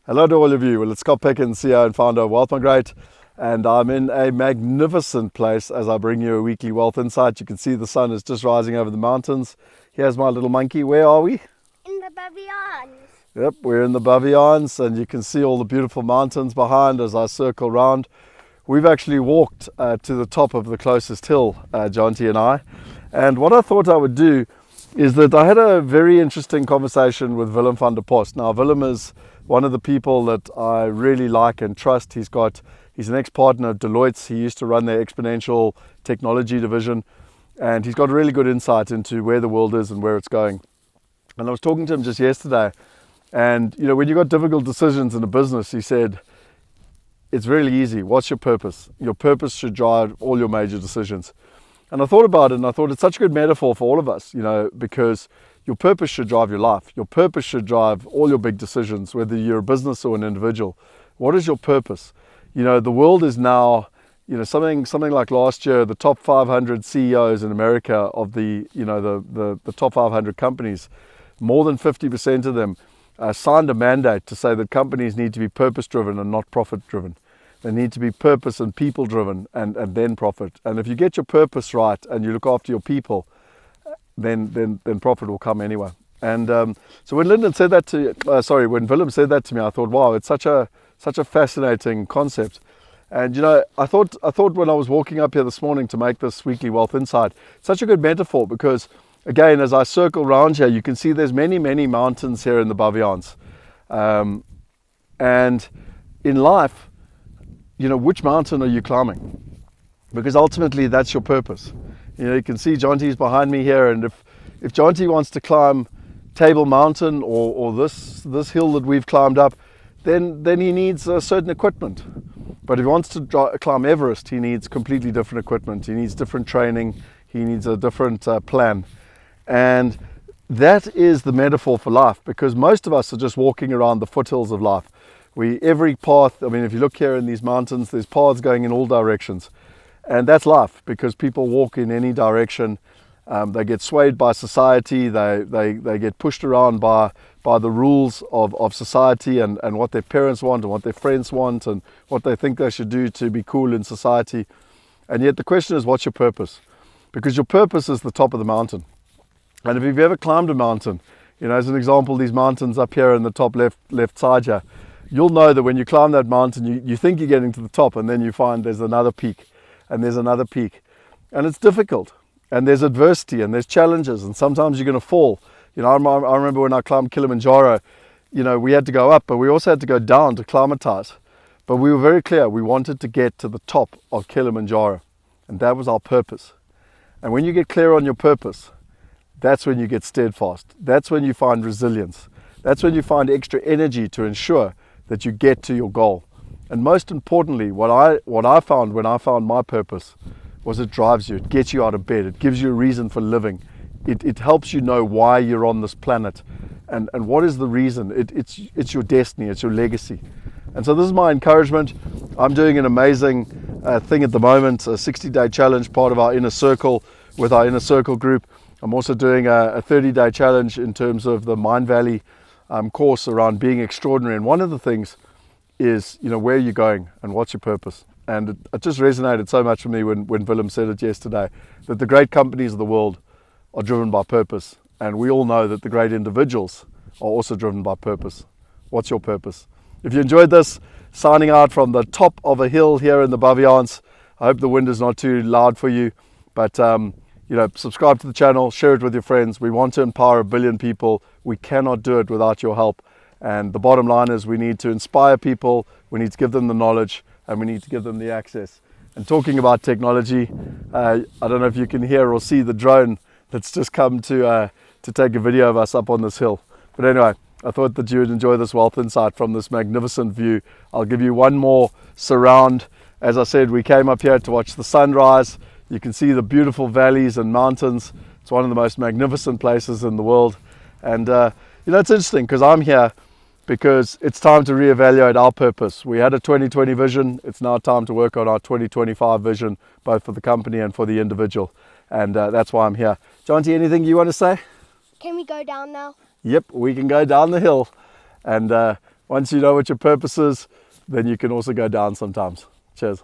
Hello to all of you. Well, it's Scott Pickens, CEO and founder of Wealth Migrate, and I'm in a magnificent place as I bring you a weekly wealth insight. You can see the sun is just rising over the mountains. Here's my little monkey. Where are we? In the pavilions. Yep, we're in the Bavians, and you can see all the beautiful mountains behind as I circle round. We've actually walked to the top of the closest hill, Jonty and I. And what I thought I would do is that I had a very interesting conversation with Willem van der Post. Now, Willem is one of the people that I really like and trust. He's an ex-partner of Deloitte. He used to run their exponential technology division, and he's got really good insight into where the world is and where it's going. And I was talking to him just yesterday, and when you've got difficult decisions in a business, he said, it's really easy. What's your purpose? Your purpose should drive all your major decisions. And I thought about it, and I thought it's such a good metaphor for all of us, because your purpose should drive your life. Your purpose should drive all your big decisions, whether you're a business or an individual. What is your purpose? The world is now, something like last year, the top 500 CEOs in America of the top 500 companies, more than 50% of them signed a mandate to say that companies need to be purpose-driven and not profit-driven. They need to be purpose and people-driven and then profit. And if you get your purpose right and you look after your people, then profit will come anyway. And so when Willem said that to me, I thought, wow, it's such a fascinating concept. And I thought when I was walking up here this morning to make this weekly wealth insight, such a good metaphor, because again, as I circle around here, you can see there's many mountains here in the Bavians. And in life, which mountain are you climbing? Because ultimately that's your purpose. You can see Jonty's behind me here, and if Jonty wants to climb Table Mountain or this hill that we've climbed up, then he needs certain equipment. But if he wants to climb Everest, he needs completely different equipment. He needs different training. He needs a different plan. And that is the metaphor for life, because most of us are just walking around the foothills of life. Every path, if you look here in these mountains, there's paths going in all directions. And that's life, because people walk in any direction. They get swayed by society. They get pushed around by the rules of society and what their parents want and what their friends want and what they think they should do to be cool in society. And yet the question is, what's your purpose? Because your purpose is the top of the mountain. And if you've ever climbed a mountain, as an example, these mountains up here in the top left side here, you'll know that when you climb that mountain, you think you're getting to the top, and then you find there's another peak, and there's another peak. And it's difficult, and there's adversity, and there's challenges, and sometimes you're going to fall. I remember when I climbed Kilimanjaro, we had to go up, but we also had to go down to climatize. But we were very clear, we wanted to get to the top of Kilimanjaro, and that was our purpose. And when you get clear on your purpose, that's when you get steadfast. That's when you find resilience. That's when you find extra energy to ensure that you get to your goal. And most importantly, what I found when I found my purpose was it drives you. It gets you out of bed. It gives you a reason for living. It helps you know why you're on this planet and what is the reason. It's your destiny. It's your legacy. And so this is my encouragement. I'm doing an amazing thing at the moment, a 60-day challenge, part of our Inner Circle with our Inner Circle group. I'm also doing a 30-day challenge in terms of the Mind Valley course around being extraordinary. And one of the things is, where are you going and what's your purpose? And it just resonated so much for me when Willem said it yesterday, that the great companies of the world are driven by purpose. And we all know that the great individuals are also driven by purpose. What's your purpose? If you enjoyed this, signing out from the top of a hill here in the Bavians. I hope the wind is not too loud for you, but subscribe to the channel, share it with your friends. We want to empower 1 billion people. We cannot do it without your help. And the bottom line is we need to inspire people, we need to give them the knowledge, and we need to give them the access. And talking about technology, I don't know if you can hear or see the drone that's just come to take a video of us up on this hill. But anyway, I thought that you would enjoy this wealth insight from this magnificent view. I'll give you one more surround. As I said, we came up here to watch the sunrise. You can see the beautiful valleys and mountains. It's one of the most magnificent places in the world. And it's interesting because I'm here because it's time to reevaluate our purpose. We had a 2020 vision. It's now time to work on our 2025 vision, both for the company and for the individual. And that's why I'm here. Jonty, anything you want to say? Can we go down now? Yep, we can go down the hill. And Once you know what your purpose is, then you can also go down sometimes. Cheers.